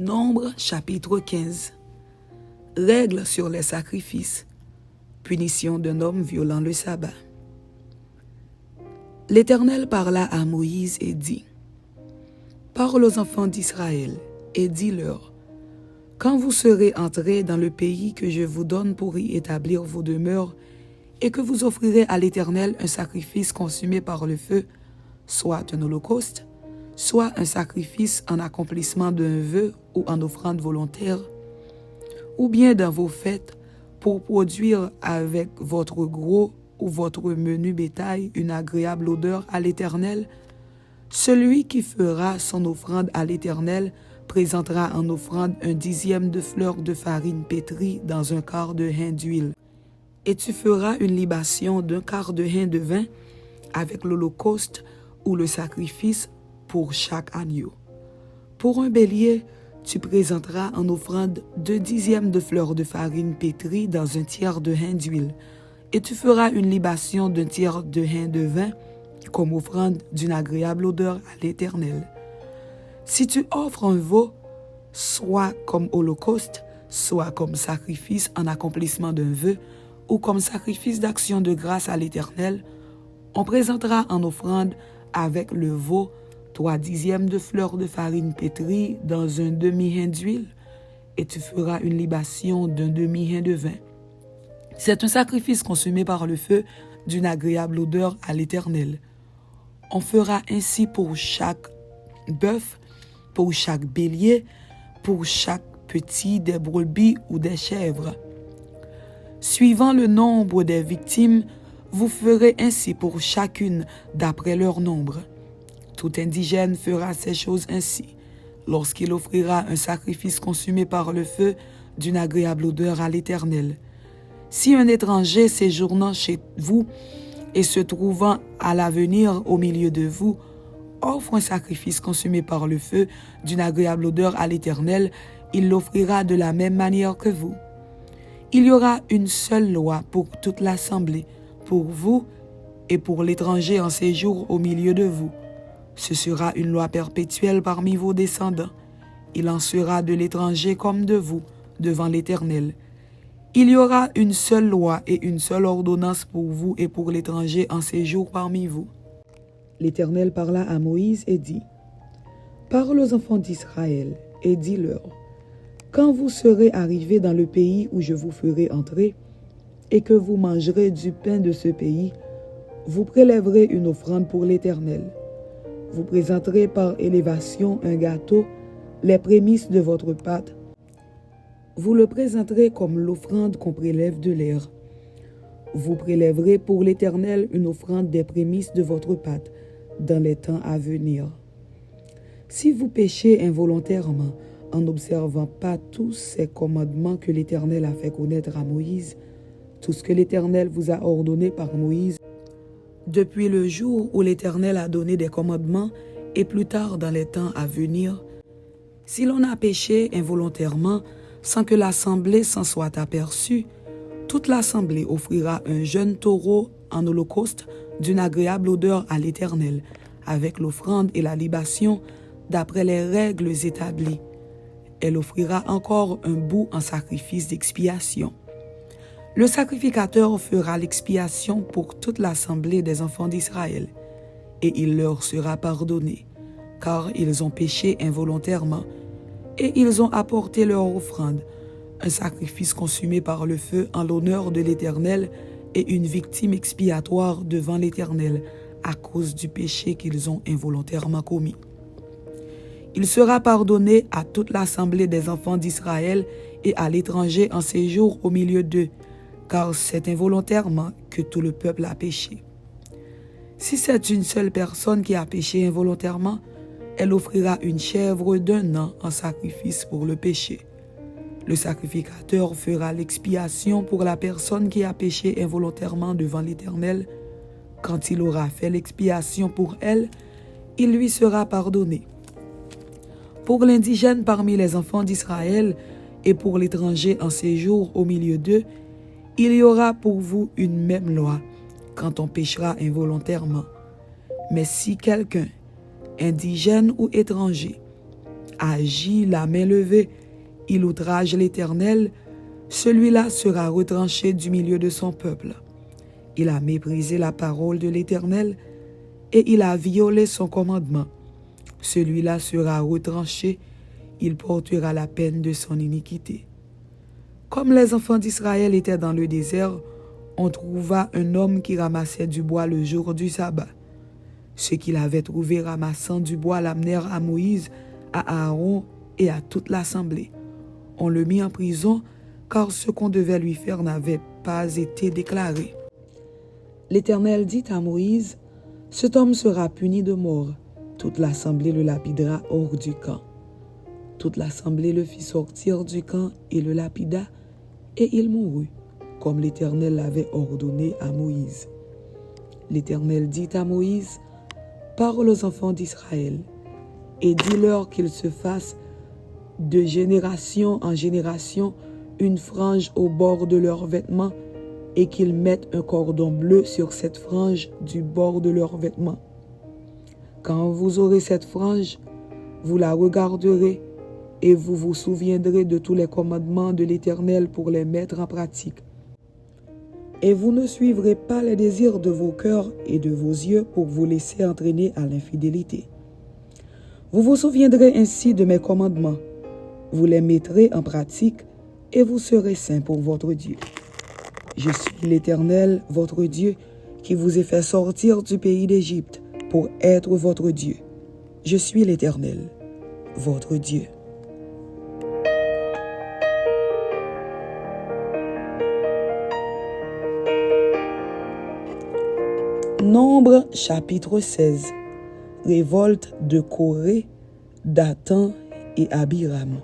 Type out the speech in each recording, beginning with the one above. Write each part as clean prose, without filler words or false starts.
Nombre chapitre 15. Règles sur les sacrifices. Punition d'un homme violant le sabbat. L'Éternel parla à Moïse et dit : Parle aux enfants d'Israël et dis-leur : Quand vous serez entrés dans le pays que je vous donne pour y établir vos demeures, et que vous offrirez à l'Éternel un sacrifice consumé par le feu, soit un holocauste, soit un sacrifice en accomplissement d'un vœu ou en offrande volontaire, ou bien dans vos fêtes, pour produire avec votre gros ou votre menu bétail une agréable odeur à l'Éternel, celui qui fera son offrande à l'Éternel présentera en offrande 1/10 de fleur de farine pétrie dans un quart de hin d'huile. Et tu feras une libation d'1/4 de hin de vin avec l'holocauste ou le sacrifice pour chaque agneau. Pour un bélier, tu présenteras en offrande 2/10 de fleur de farine pétrie dans 1/3 de hin d'huile. Et tu feras une libation d'1/3 de hin de vin comme offrande d'une agréable odeur à l'Éternel. Si tu offres un veau, soit comme holocauste, soit comme sacrifice en accomplissement d'un vœu, ou comme sacrifice d'action de grâce à l'Éternel, on présentera en offrande avec le veau 3/10 de fleur de farine pétrie dans un demi-hin d'huile, et tu feras une libation d'un demi-hin de vin. C'est un sacrifice consumé par le feu d'une agréable odeur à l'Éternel. On fera ainsi pour chaque bœuf, pour chaque bélier, pour chaque petit des brebis ou des chèvres. Suivant le nombre des victimes, vous ferez ainsi pour chacune d'après leur nombre. Tout indigène fera ces choses ainsi, lorsqu'il offrira un sacrifice consumé par le feu d'une agréable odeur à l'Éternel. Si un étranger séjournant chez vous et se trouvant à l'avenir au milieu de vous offre un sacrifice consumé par le feu d'une agréable odeur à l'Éternel, il l'offrira de la même manière que vous. Il y aura une seule loi pour toute l'assemblée, pour vous et pour l'étranger en séjour au milieu de vous. Ce sera une loi perpétuelle parmi vos descendants. Il en sera de l'étranger comme de vous, devant l'Éternel. Il y aura une seule loi et une seule ordonnance pour vous et pour l'étranger en séjour parmi vous. L'Éternel parla à Moïse et dit : Parle aux enfants d'Israël et dis-leur : Quand vous serez arrivés dans le pays où je vous ferai entrer, et que vous mangerez du pain de ce pays, vous prélèverez une offrande pour l'Éternel. Vous présenterez par élévation un gâteau, les prémices de votre pâte. Vous le présenterez comme l'offrande qu'on prélève de l'air. Vous prélèverez pour l'Éternel une offrande des prémices de votre pâte dans les temps à venir. Si vous péchez involontairement en n'observant pas tous ces commandements que l'Éternel a fait connaître à Moïse, tout ce que l'Éternel vous a ordonné par Moïse, depuis le jour où l'Éternel a donné des commandements et plus tard dans les temps à venir, si l'on a péché involontairement sans que l'assemblée s'en soit aperçue, toute l'assemblée offrira un jeune taureau en holocauste d'une agréable odeur à l'Éternel, avec l'offrande et la libation d'après les règles établies. Elle offrira encore un bout en sacrifice d'expiation. Le sacrificateur fera l'expiation pour toute l'assemblée des enfants d'Israël, et il leur sera pardonné, car ils ont péché involontairement, et ils ont apporté leur offrande, un sacrifice consumé par le feu en l'honneur de l'Éternel et une victime expiatoire devant l'Éternel à cause du péché qu'ils ont involontairement commis. Il sera pardonné à toute l'assemblée des enfants d'Israël et à l'étranger en séjour au milieu d'eux, car c'est involontairement que tout le peuple a péché. Si c'est une seule personne qui a péché involontairement, elle offrira une chèvre d'1 an en sacrifice pour le péché. Le sacrificateur fera l'expiation pour la personne qui a péché involontairement devant l'Éternel. Quand il aura fait l'expiation pour elle, il lui sera pardonné. Pour l'indigène parmi les enfants d'Israël et pour l'étranger en séjour au milieu d'eux, il y aura pour vous une même loi quand on péchera involontairement. Mais si quelqu'un, indigène ou étranger, agit la main levée, il outrage l'Éternel, celui-là sera retranché du milieu de son peuple. Il a méprisé la parole de l'Éternel et il a violé son commandement. Celui-là sera retranché, il portera la peine de son iniquité. Comme les enfants d'Israël étaient dans le désert, on trouva un homme qui ramassait du bois le jour du sabbat. Ceux qu'il avait trouvé ramassant du bois l'amenèrent à Moïse, à Aaron et à toute l'assemblée. On le mit en prison, car ce qu'on devait lui faire n'avait pas été déclaré. L'Éternel dit à Moïse, « Cet homme sera puni de mort. Toute l'assemblée le lapidera hors du camp. » Toute l'assemblée le fit sortir du camp et le lapida, et il mourut, comme l'Éternel l'avait ordonné à Moïse. L'Éternel dit à Moïse, « Parle aux enfants d'Israël, et dis-leur qu'ils se fassent de génération en génération une frange au bord de leurs vêtements, et qu'ils mettent un cordon bleu sur cette frange du bord de leurs vêtements. Quand vous aurez cette frange, vous la regarderez, et vous vous souviendrez de tous les commandements de l'Éternel pour les mettre en pratique. Et vous ne suivrez pas les désirs de vos cœurs et de vos yeux pour vous laisser entraîner à l'infidélité. Vous vous souviendrez ainsi de mes commandements, vous les mettrez en pratique, et vous serez saints pour votre Dieu. Je suis l'Éternel, votre Dieu, qui vous ai fait sortir du pays d'Égypte pour être votre Dieu. Je suis l'Éternel, votre Dieu. Nombre chapitre 16. Révolte de Coré, Dathan et Abiram.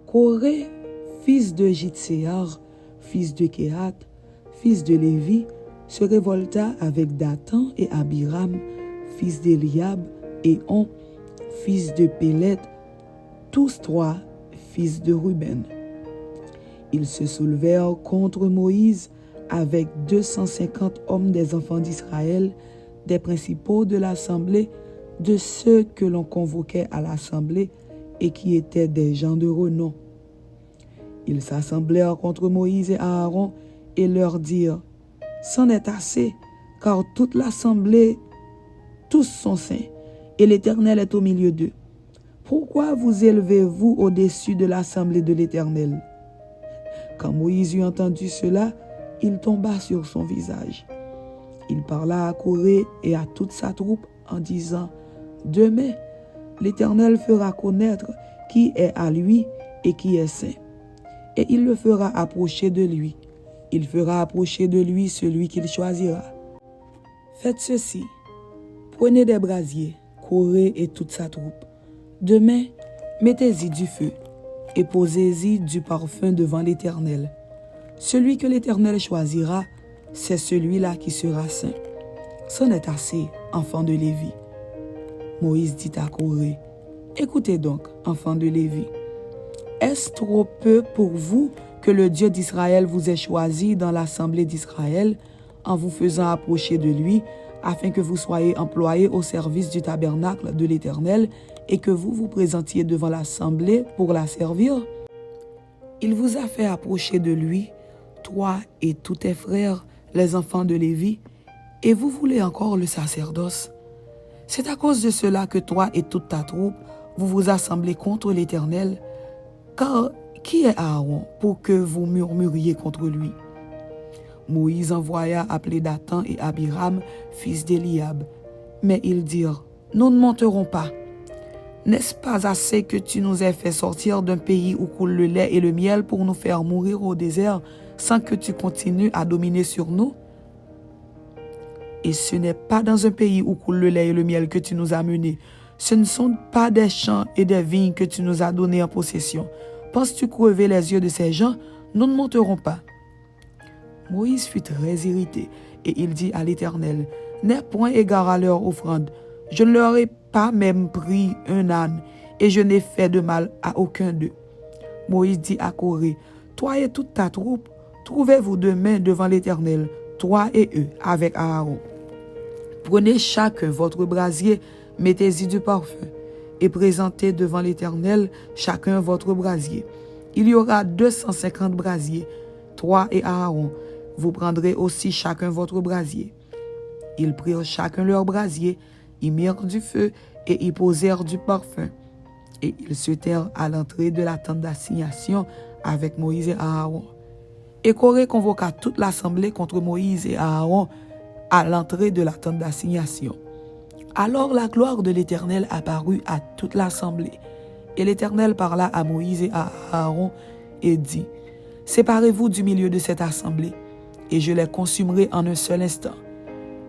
Coré, fils de Jitséar, fils de Kehat, fils de Lévi, se révolta avec Dathan et Abiram, fils d'Eliab, et On, fils de Pélet, tous trois fils de Ruben. Ils se soulevèrent contre Moïse avec 250 hommes des enfants d'Israël, des principaux de l'assemblée, de ceux que l'on convoquait à l'assemblée et qui étaient des gens de renom. Ils s'assemblèrent contre Moïse et Aaron et leur dirent, « C'en est assez, car toute l'assemblée, tous sont saints, et l'Éternel est au milieu d'eux. Pourquoi vous élevez-vous au-dessus de l'assemblée de l'Éternel? » Quand Moïse eut entendu cela, il tomba sur son visage. Il parla à Coré et à toute sa troupe en disant, « Demain, l'Éternel fera connaître qui est à lui et qui est saint. Et il le fera approcher de lui. Il fera approcher de lui celui qu'il choisira. Faites ceci. Prenez des brasiers, Coré et toute sa troupe. Demain, mettez-y du feu et posez-y du parfum devant l'Éternel. Celui que l'Éternel choisira, c'est celui-là qui sera saint. C'en est assez, enfants de Lévi. » Moïse dit à Coré, « Écoutez donc, enfants de Lévi. Est-ce trop peu pour vous que le Dieu d'Israël vous ait choisi dans l'assemblée d'Israël en vous faisant approcher de lui, afin que vous soyez employés au service du tabernacle de l'Éternel et que vous vous présentiez devant l'assemblée pour la servir? Il vous a fait approcher de lui, toi et tous tes frères, les enfants de Lévi, et vous voulez encore le sacerdoce. C'est à cause de cela que toi et toute ta troupe, vous vous assemblez contre l'Éternel, car qui est Aaron pour que vous murmuriez contre lui? » Moïse envoya appeler Dathan et Abiram, fils d'Eliab. Mais ils dirent, « Nous ne monterons pas. N'est-ce pas assez que tu nous aies fait sortir d'un pays où coule le lait et le miel pour nous faire mourir au désert sans que tu continues à dominer sur nous? Et ce n'est pas dans un pays où coule le lait et le miel que tu nous as menés. Ce ne sont pas des champs et des vignes que tu nous as donnés en possession. Penses-tu crever les yeux de ces gens? Nous ne monterons pas. » Moïse fut très irrité et il dit à l'Éternel, « N'aie point égard à leur offrande. Je ne leur ai pas même pris un âne et je n'ai fait de mal à aucun d'eux. » Moïse dit à Coré, « Toi et toute ta troupe, trouvez-vous demain devant l'Éternel, toi et eux, avec Aaron. Prenez chacun votre brasier, mettez-y du parfum, et présentez devant l'Éternel chacun votre brasier. Il y aura 250 brasiers, toi et Aaron. Vous prendrez aussi chacun votre brasier. Ils prirent chacun leur brasier, y mirent du feu et y posèrent du parfum. Et ils se tinrent à l'entrée de la tente d'assignation avec Moïse et Aaron. Et Corée convoqua toute l'assemblée contre Moïse et Aaron à l'entrée de la tente d'assignation. Alors la gloire de l'Éternel apparut à toute l'assemblée. Et l'Éternel parla à Moïse et à Aaron et dit, « Séparez-vous du milieu de cette assemblée, et je les consumerai en un seul instant. »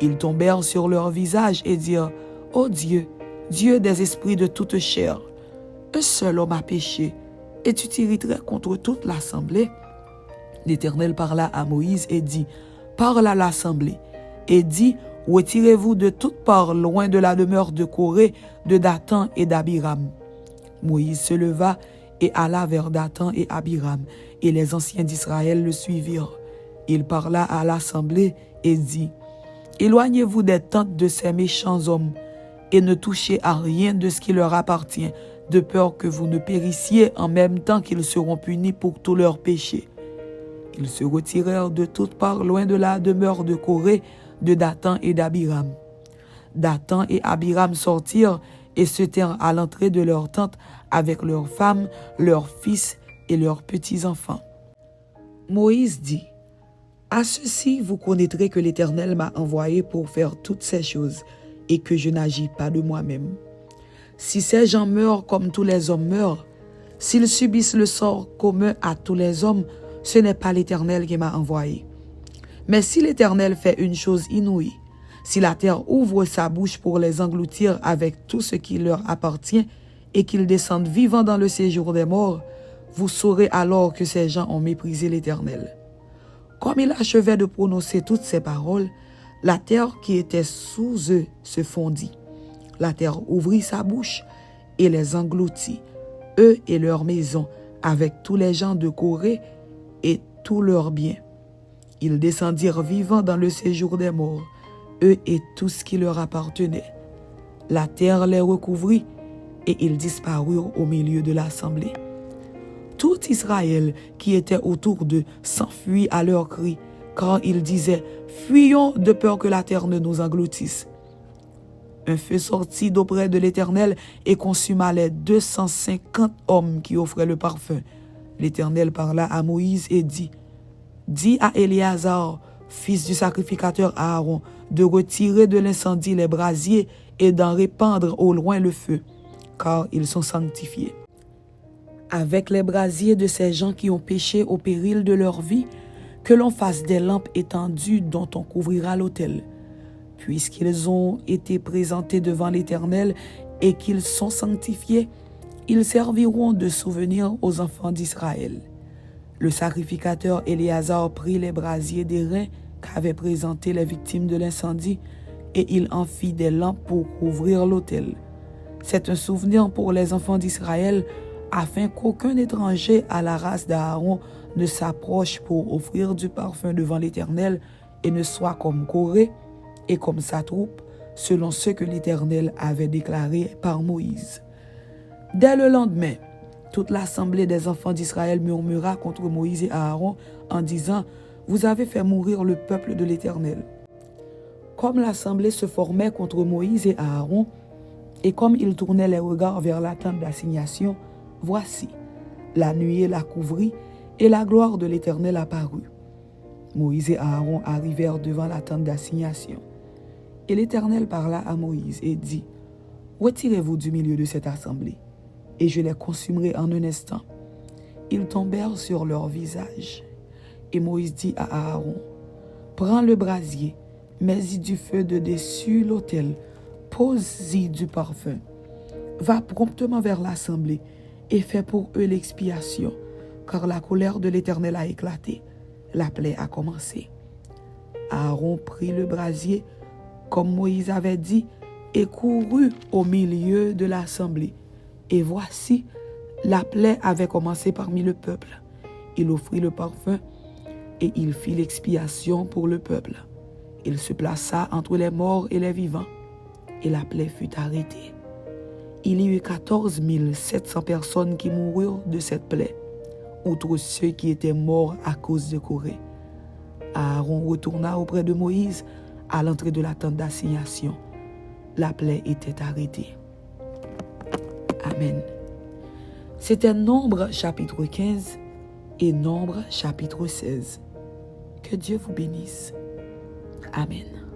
Ils tombèrent sur leur visage et dirent, « Ô Dieu, Dieu des esprits de toute chair, un seul homme a péché, et tu t'irriterais contre toute l'assemblée. » L'Éternel parla à Moïse et dit, « Parle à l'assemblée, et dis, retirez-vous de toutes parts loin de la demeure de Corée, de Dathan et d'Abiram. » Moïse se leva et alla vers Dathan et Abiram, et les anciens d'Israël le suivirent. Il parla à l'assemblée et dit, « Éloignez-vous des tentes de ces méchants hommes, et ne touchez à rien de ce qui leur appartient, de peur que vous ne périssiez en même temps qu'ils seront punis pour tous leurs péchés. » Ils se retirèrent de toutes parts loin de la demeure de Corée, de Dathan et d'Abiram. Dathan et Abiram sortirent et se tinrent à l'entrée de leur tente avec leurs femmes, leurs fils et leurs petits-enfants. Moïse dit, « À ceci vous connaîtrez que l'Éternel m'a envoyé pour faire toutes ces choses, et que je n'agis pas de moi-même. Si ces gens meurent comme tous les hommes meurent, s'ils subissent le sort commun à tous les hommes, ce n'est pas l'Éternel qui m'a envoyé. Mais si l'Éternel fait une chose inouïe, si la terre ouvre sa bouche pour les engloutir avec tout ce qui leur appartient et qu'ils descendent vivants dans le séjour des morts, vous saurez alors que ces gens ont méprisé l'Éternel. » Comme il achevait de prononcer toutes ces paroles, la terre qui était sous eux se fondit. La terre ouvrit sa bouche et les engloutit, eux et leurs maisons, avec tous les gens de Corée et tous leurs biens. Ils descendirent vivants dans le séjour des morts, eux et tout ce qui leur appartenait. La terre les recouvrit et ils disparurent au milieu de l'assemblée. Tout Israël qui était autour d'eux s'enfuit à leurs cris, car ils disaient, « Fuyons de peur que la terre ne nous engloutisse. » Un feu sortit d'auprès de l'Éternel et consuma les 250 hommes qui offraient le parfum. L'Éternel parla à Moïse et dit, « Dis à Éléazar, fils du sacrificateur Aaron, de retirer de l'incendie les brasiers et d'en répandre au loin le feu, car ils sont sanctifiés. Avec les brasiers de ces gens qui ont péché au péril de leur vie, que l'on fasse des lampes étendues dont on couvrira l'autel. Puisqu'ils ont été présentés devant l'Éternel et qu'ils sont sanctifiés, ils serviront de souvenir aux enfants d'Israël. » Le sacrificateur Éléazar prit les brasiers d'airain qu'avaient présentés les victimes de l'incendie et il en fit des lampes pour couvrir l'autel. C'est un souvenir pour les enfants d'Israël afin qu'aucun étranger à la race d'Aaron ne s'approche pour offrir du parfum devant l'Éternel et ne soit comme Corée et comme sa troupe, selon ce que l'Éternel avait déclaré par Moïse. Dès le lendemain, toute l'assemblée des enfants d'Israël murmura contre Moïse et Aaron en disant, « Vous avez fait mourir le peuple de l'Éternel. » Comme l'assemblée se formait contre Moïse et Aaron, et comme ils tournaient les regards vers la tente d'assignation, voici, la nuée la couvrit et la gloire de l'Éternel apparut. Moïse et Aaron arrivèrent devant la tente d'assignation. Et l'Éternel parla à Moïse et dit, « Retirez-vous du milieu de cette assemblée, et je les consumerai en un instant. » Ils tombèrent sur leur visage. Et Moïse dit à Aaron, « Prends le brasier, mets-y du feu de dessus l'autel, pose-y du parfum. Va promptement vers l'assemblée et fais pour eux l'expiation, car la colère de l'Éternel a éclaté, la plaie a commencé. » Aaron prit le brasier, comme Moïse avait dit, et courut au milieu de l'assemblée. Et voici, la plaie avait commencé parmi le peuple. Il offrit le parfum et il fit l'expiation pour le peuple. Il se plaça entre les morts et les vivants, et la plaie fut arrêtée. il y eut 14 700 personnes qui moururent de cette plaie, outre ceux qui étaient morts à cause de Corée. Aaron retourna auprès de Moïse à l'entrée de la tente d'assignation. La plaie était arrêtée. Amen. C'était Nombre chapitre 15 et Nombre chapitre 16. Que Dieu vous bénisse. Amen.